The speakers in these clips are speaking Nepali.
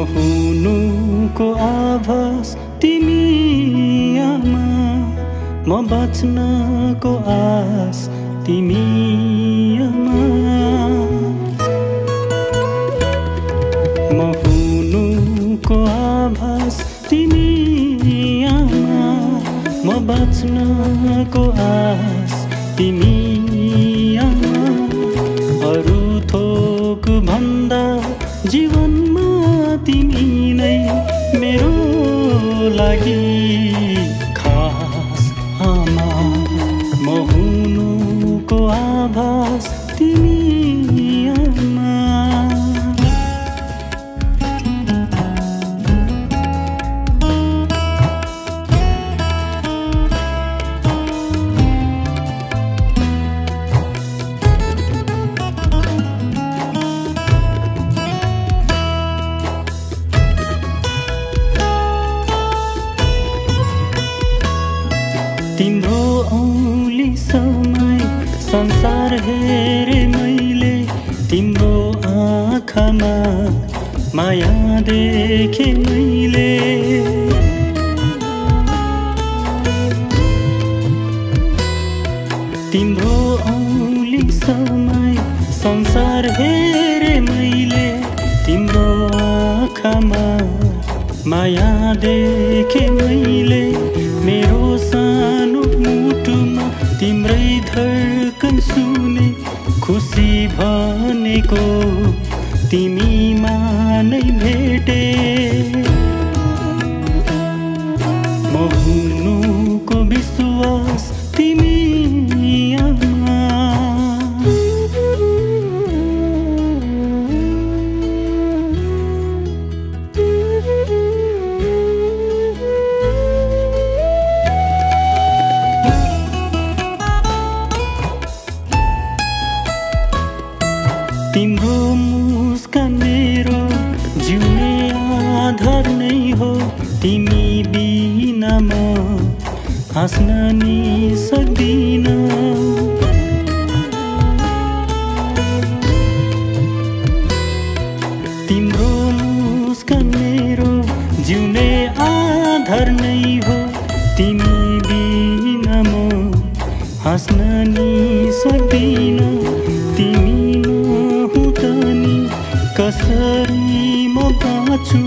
हुनुको आभास तिमी आमा, म बाँच्नको आस तिमी आमा। म हुनुको आभास तिमी आमा, म बाँच्नको आस तिमी आमा। अरू थोक भन्दा जीवनमा तिमी नै मेरो लागि खास आमा। म हुनुको आभास तिमी आमा। तिम्रो औली समय संसार हेरे मैले, तिम्रो आँखामा माया देखे मैले। तिम्रो औली समय संसार हेरे मैले, तिम्रो आँखामा माया देखे मैले। मेरो सानो मुटुमा तिम्रै धड्कन सुने, खुसी भनेको तिमीमा नै भेटे। म हुनुको विश्वास तिमी आमा। तिम्रो मुस्कान मेरो जिउने आधार नै हो, तिमी बिना म हाँस्न नि सक्दिन। तिम्रो मुस्कान मेरो जिउने आधार नै हो, तिमी बिना म हाँस्न नि सक्दिन। तिमी कसरी म बाँचु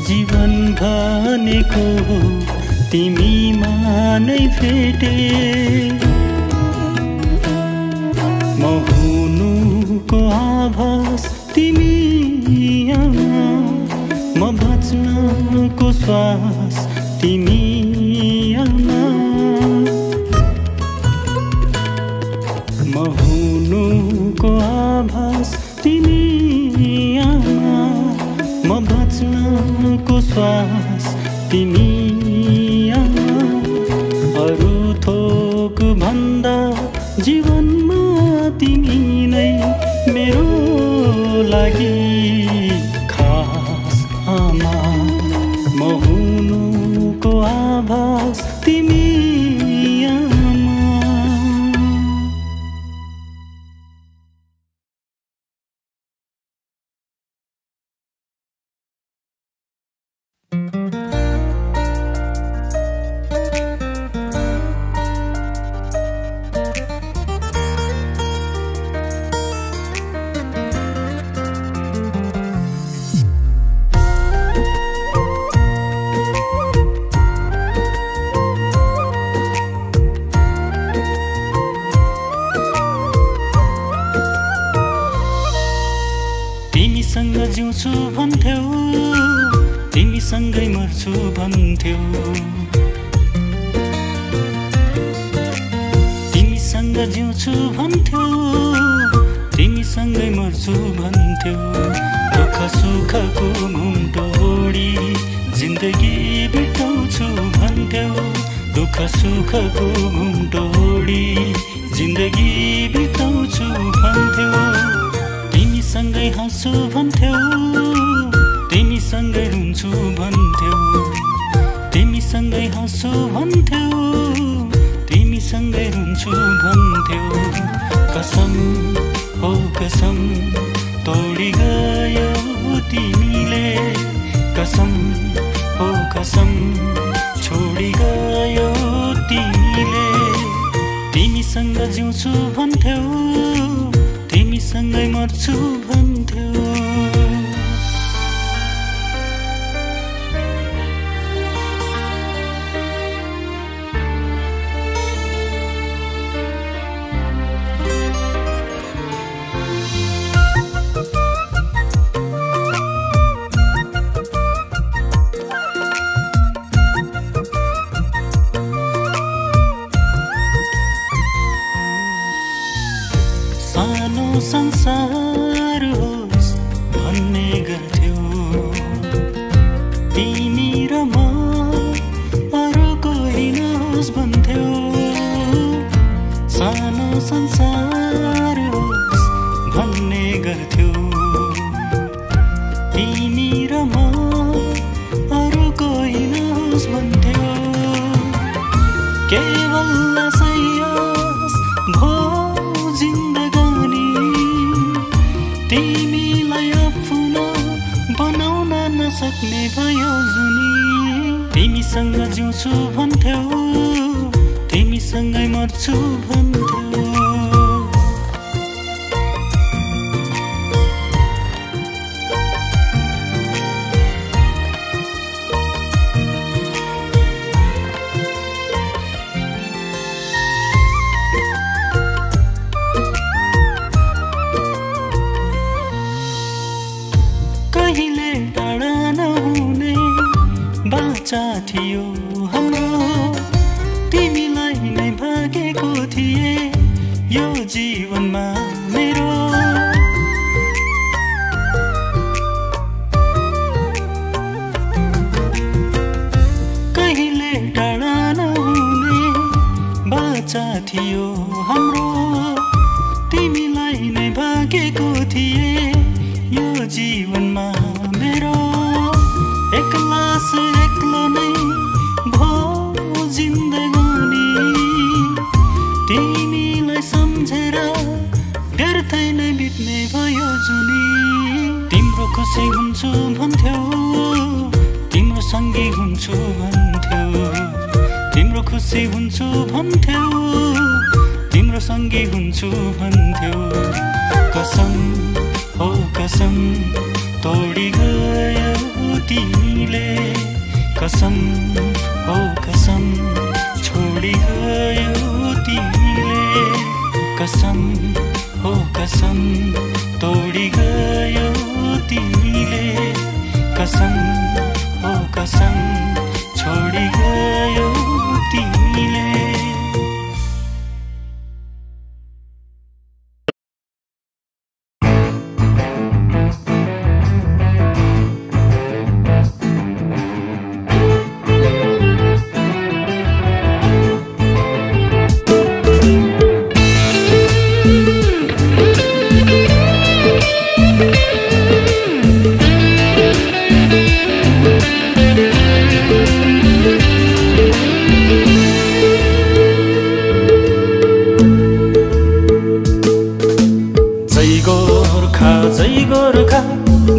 जीवन भनेको तिमीमा नै भेटे। म हुनुको आभास तिमी आमा, म बाँच्नको श्वास तिमी आमा। म हुनुको आभास तिमी आमा, म बाँच्नको श्वास तिमी आमा। अरू थोक भन्दा जीवनमा तिमी नै मेरो लागि खास आमा। म हुनुको आभास तिमी आमा। तिमीसँग जिउँछु भन्थ्यौ, तिमीसँगै मर्छु भन्थ्यौ। तिमीसँग जिउँछु भन्थ्यौ, तिमीसँगै मर्छु भन्थ्यौ। दुःख सुखको मुन्टो ओढी जिन्दगी बिताउँछु भन्थ्यौ। दुःख सुखको घुम्टो ओढी जिन्दगी बिताउँछु भन्थ्यौ तिमीसँगै हाँस्छु भन्थ्यौ तिमीसँगै रुन्छु भन्थ्यौ तिमीसँगै हाँस्छु भन्थ्यौ तिमीसँगै रुन्छु भन्थ्यौ कसम हो कसम तोडी गयो तिमीले कसम हो कसम छोडी गयो तिमीले तिमीसँग जिउँछु भन्थ्यौ तिमीसँगै मर्छु भन्थ्यौ सानो संसार होस् भन्ने गर्थ्यौ तिमी र म अरू कोही नहोस् भन्थ्यौ सानो संसार होस् भन्ने गर्थ्यौ तिमी र म अरू कोही नहोस् भन्थ्यौ केवल आशयस भो तिमीलाई आफ्नो बनाउन नसक्ने भयो जुनी तिमीसँग जिउँछु भन्थ्यौ तिमीसँगै मर्छु भन्थ्यौ कहिले टाढा नहुने बाचा थियो हाम्रो तिमीलाई नै भागेको थिए यो जीवनमा मेरो कहिले टाढा नहुने बाचा थियो हाम्रो तिमीलाई नै भागेको थिए यो जीवनमा मेरो एक्लास एक्लो नै भो जिन्दगानी तिमीलाई सम्झेर व्यर्थै नै बित्ने भयो जुनी तिम्रो खुसी हुन्छु भन्थ्यौ तिम्रो सँगै हुन्छु भन्थ्यौ तिम्रो खुसी हुन्छु भन्थ्यौ तिम्रो सँगै हुन्छु भन्थ्यौ कसम हो कसम तोडी गयो तिमीले कसम हो कसम छोडी गयो तिमीले कसम हो कसम तोडी गयो तिमीले कसम हो कसम छोडी गयो तिमीले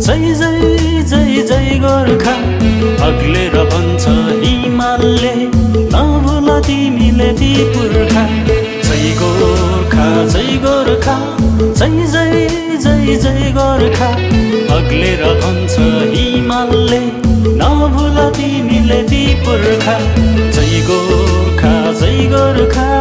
जय जय जय जय गोर्खा अग्लेर भन्छ हिमालले नभुल तिमीले ती पुर्खा जय गोर्खा जय गोर्खा जय जय जय जय गोर्खा अग्लेर भन्छ हिमालले नभुल तिमीले ती पुर्खा जय गोर्खा जय गोर्खा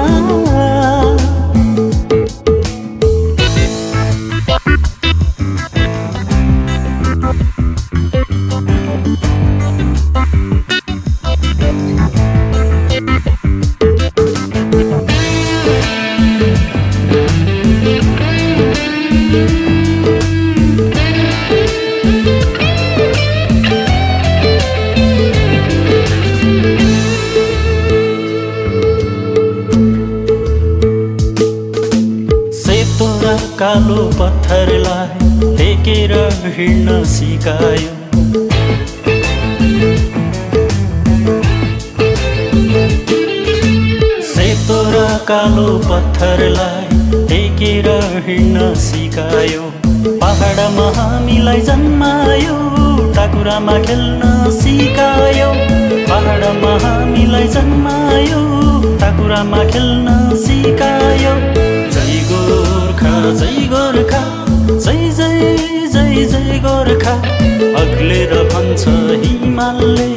कालो पत्थरलाई टेकेर हिँड्न सिकायो। सेतो र कालो पत्थरलाई टेकेर हिँड्न सिकायो। पहाडमा हामीलाई जन्मायो, टाकुरामा खेल्न सिकायो। पहाडमा हामीलाई जन्मायो, टाकुरामा खेल्न सिकायो। जय गोर्खा जय गोर्खा, जय जय जय जय गोर्खा। अग्लेर भन्छ हिमालले,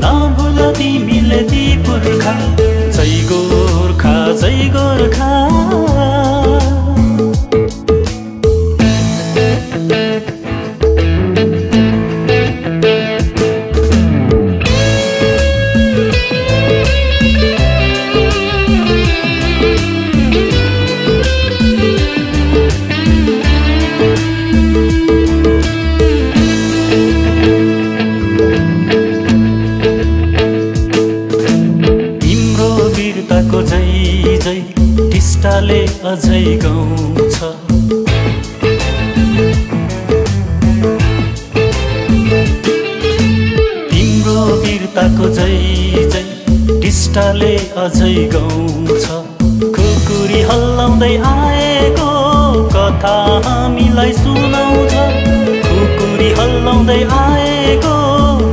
नभुल तिमीले ती पुर्खा। जय गोर्खा जय गोर्खा। टिस्टाले अझै गाउँछ। तिम्रो वीरताको जय जय टिस्टाले अझै गाउँछ। खुकुरी हल्लाउँदै आएको कथा हामीलाई सुनाउँछ। खुकुरी हल्लाउँदै आएको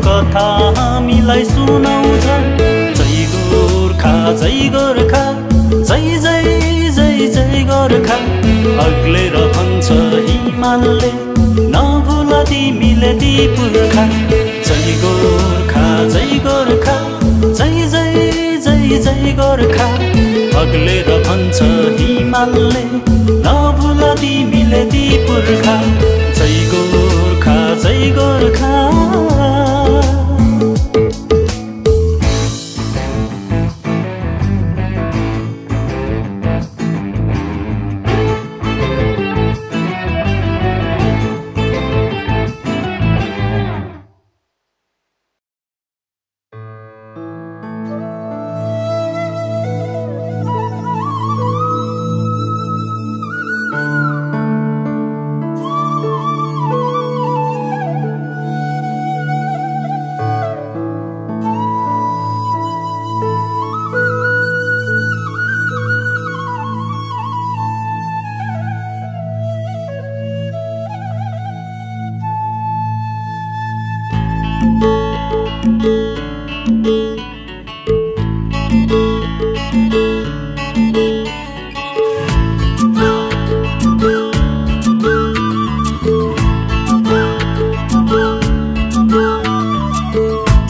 कथा हामीलाई सुनाउँछ। जय गोर्खा जय गोर्खा, जय जय जय जय गोर्खा। अग्लेर भन्छ हिमालले, नभुल तिमीले ती पुर्खा। जय गोर्खा जय गोर्खा, जय जय जय जय गोर्खा। अग्लेर भन्छ हिमालले, नभुल तिमीले ती पुर्खा। जय गोर्खा जय गोर्खा।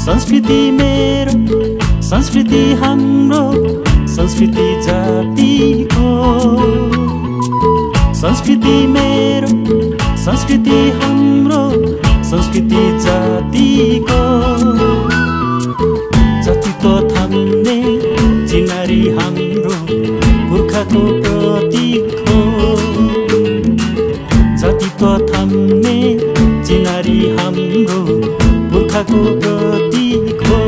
संस्कृति मेरो, संस्कृति हाम्रो, संस्कृति जातिको। संस्कृति मेरो, संस्कृति हाम्रो, संस्कृति जातिको। जातित्व थाम्ने चिनारी हाम्रो पुर्खाको प्रतीक हो। जातित्व थाम्ने चिनारी हाम्रो पुर्खाको प्रतीक हो।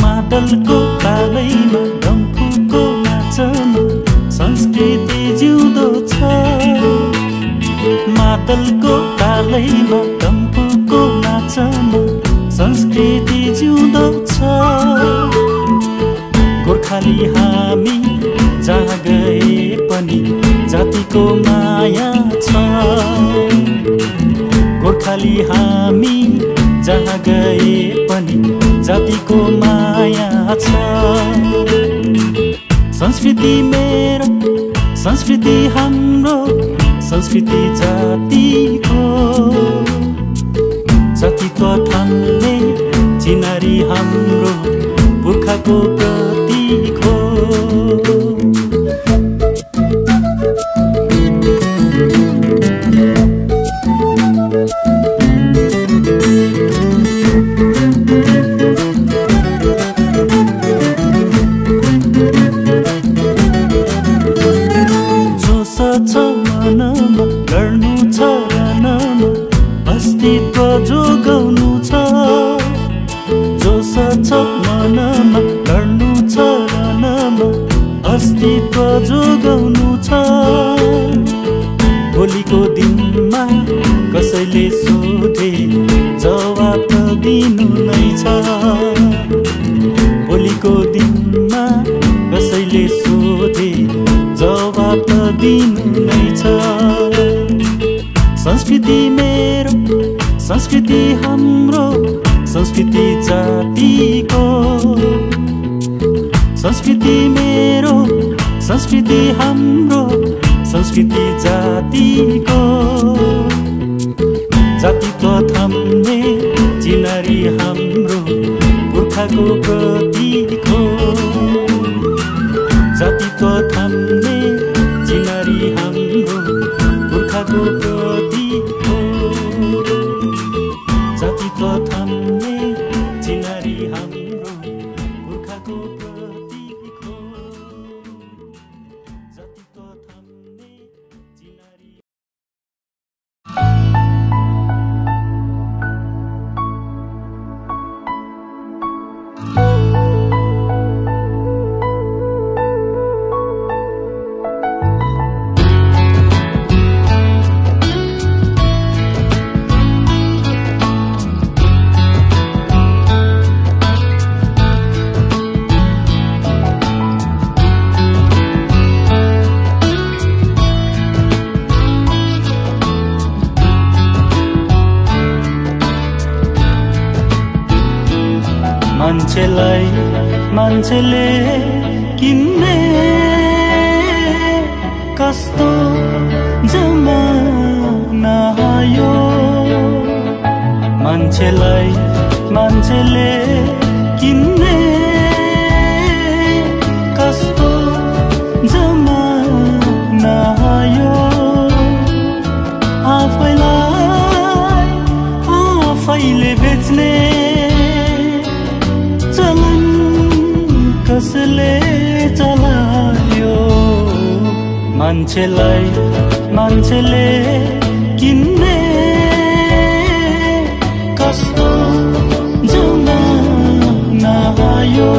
मादलको तालैमा डम्फुको नाचमा संस्कृति जिउँदो छ। मादलको तालैमा डम्फुको नाचमा संस्कृति जिउँदो छ। गोर्खाली हामी जहाँ गए पनि जातिको माया छ। गोर्खाली हामी जहाँ गए पनि जातिको माया छ। संस्कृति मेरो, संस्कृति हाम्रो, संस्कृति जातिको। जातित्व थाम्ने चिनारी हाम्रो पुर्खाको प्रतीक हो। छ मनमा, लड्नु छ रनमा, अस्तित्व जोगाउनु छ। भोलिको दिनमा कसैले सोधे जवाब त दिनु नै छ। भोलिको दिनमा कसैले सोधे जवाब त दिनु नै छ। संस्कृति मेरो, संस्कृति हाम्रो, संस्कृति जातिको। संस्कृति मेरो, संस्कृति हाम्रो, संस्कृति जातिको। जातित्व थाम्ने चिनारी हाम्रो पुर्खाको प्रतीक हो। जातित्व थाम्ने चिनारी हाम्रो पुर्खाको प्रतीक हो। जातित्व थाम्ने चिनारी हाम्रो पुर्खाको प्रतीक हो। जातित्व थाम्ने चिनारी। मान्छेलाई मान्छेले किन्ने कस्तो जमाना आयो। मान्छेलाई मान्छेले किन्ने कस्तो जमाना आयो। आफैलाई आफैले बेच्ने कसले चलायो। मान्छेलाई मान्छेले किन्ने कस्तो जमाना आयो।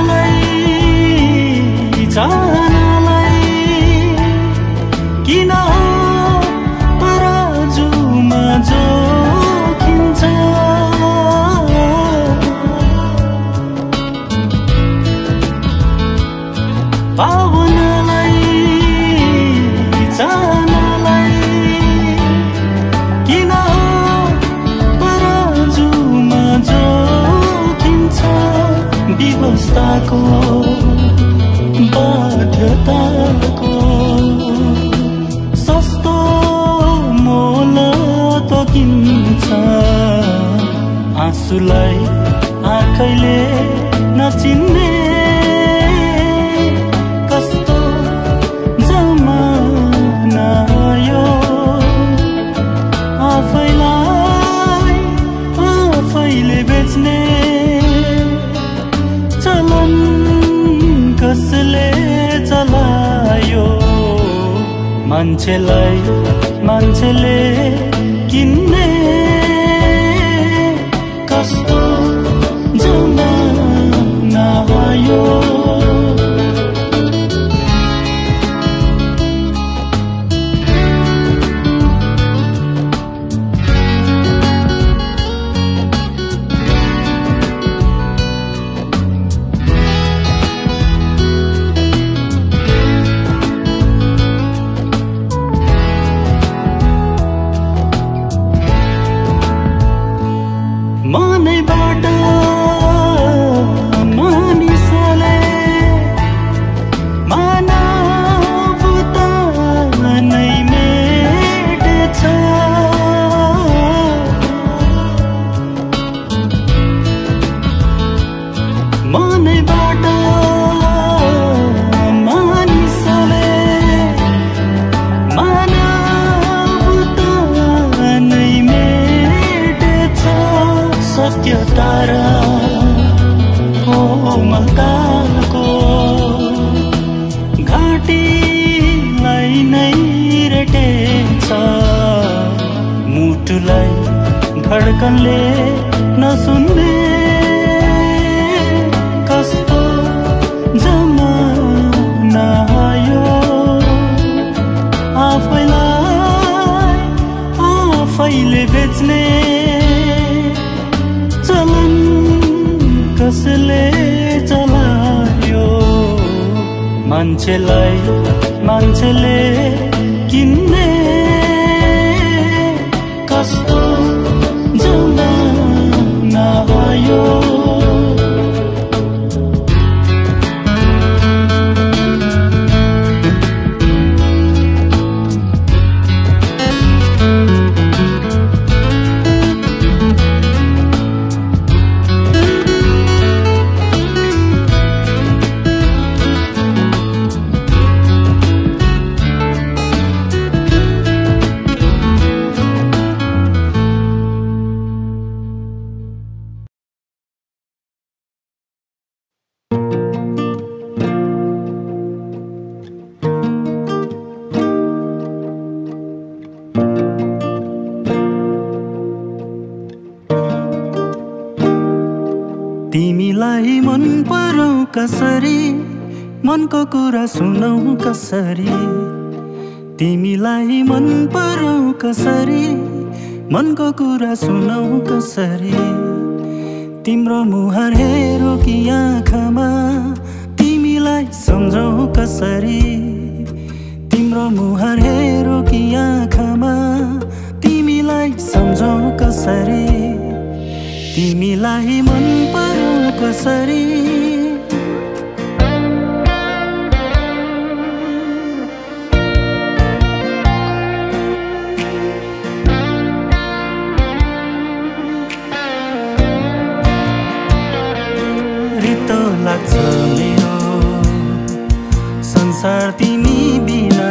भावनालाई चाहनालाई किन तराजुमा जोखिन्छ। भावनालाई चाहनालाई किन तराजुमा जोखिन्छ। व्यवस्थाको बाध्यताको सस्तो मोल तोकिन्छ। आँसुलाई आँखैले नचिन्ने कस्तो जमाना आयो। आफैलाई आफैले बेच्ने चलन कसले चलायो। मान्छेलाई मान्छेले किन्ने कस्तो जमाना आयो। मनै धडकनले नसुन्ने कस्तो जमाना आयो आफैलाई आफैले बेच्ने चलन कसले चलायो मान्छेलाई मान्छेले किन्ने कस्तो जमाना आयो तिमीलाई मन परौ कसरी मनको कुरा सुनौ कसरी तिमीलाई मन परौ कसरी मनको कुरा सुनौ कसरी तिम्रो मुहार हेरौ कि आँखामा तिमीलाई सम्झौ कसरी तिम्रो मुहार हेरौ कि आँखामा तिमीलाई सम्झौ कसरी तिमीलाई मन परौ कसरी रित्तो लाग्छ मेरो संसार तिमी बिना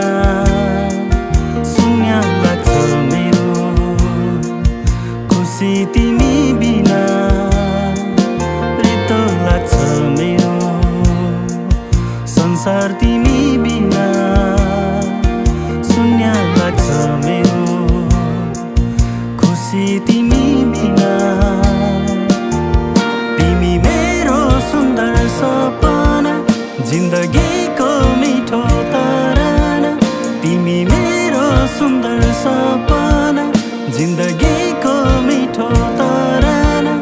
शून्य लाग्छ मेरो खुसी तिमी बिना रित्तो लाग्छ मेरो संसार तिमी बिना शून्य लाग्छ मेरो खुसी तिमी बिना तिमी मेरो सुन्दर सपना जिन्दगीको मिठो तराना तिमी मेरो सुन्दर सपना जिन्दगीको मिठो तराना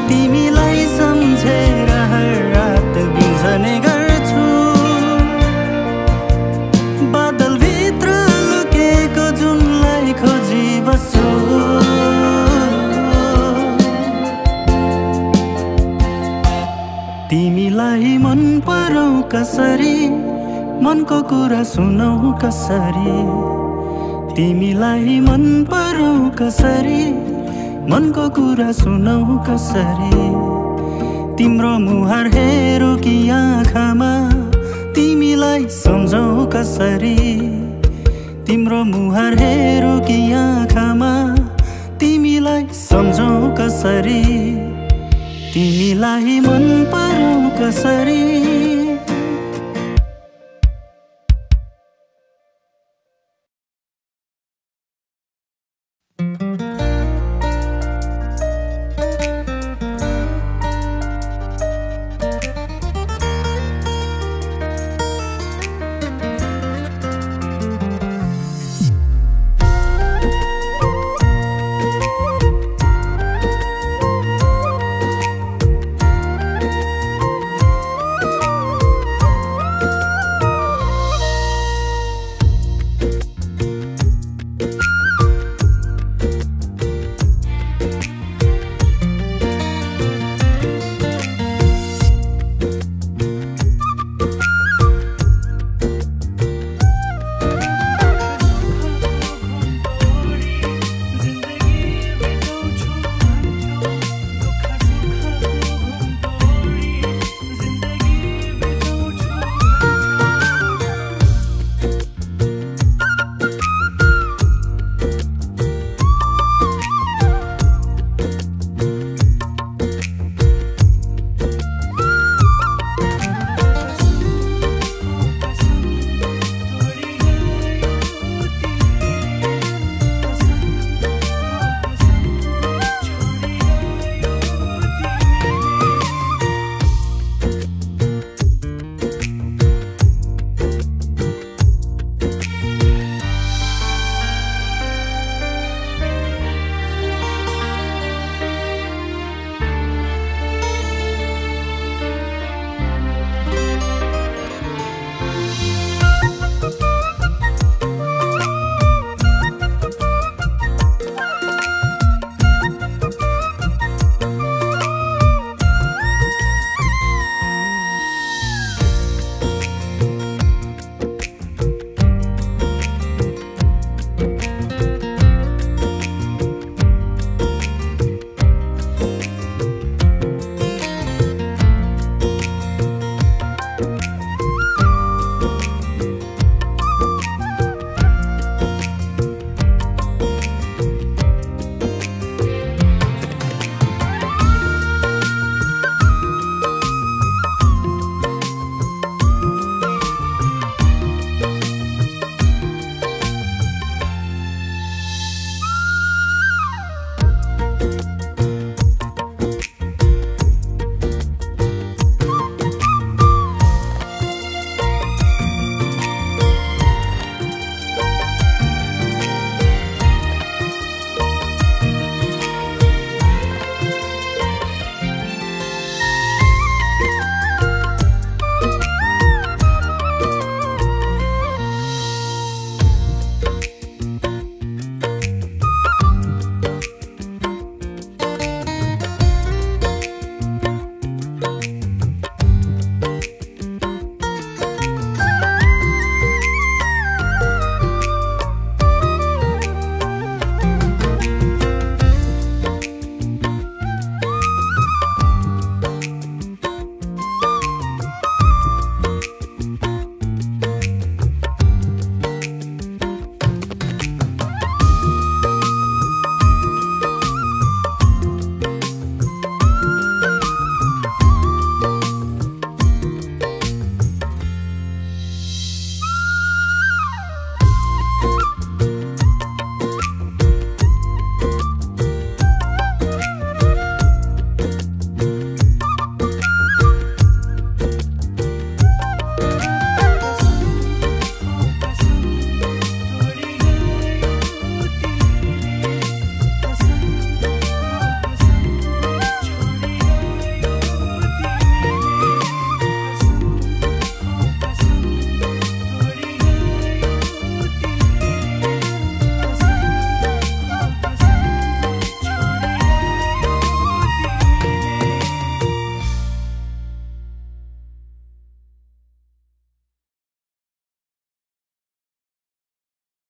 तिमीलाई सम्झेर हर रात बिउझने गर्छु बादलभित्र लुकेको जुनलाई खोजी बस्छु तिमीलाई मन परौ कसरी मनको कुरा सुनौ कसरी तिमीलाई मन परौ कसरी मनको कुरा सुनौ कसरी तिम्रो मुहार हेरौ कि आँखामा तिमीलाई सम्झौ कसरी तिम्रो मुहार हेरौ कि आँखामा तिमीलाई सम्झौ कसरी तिमीलाई मन परौ कसरी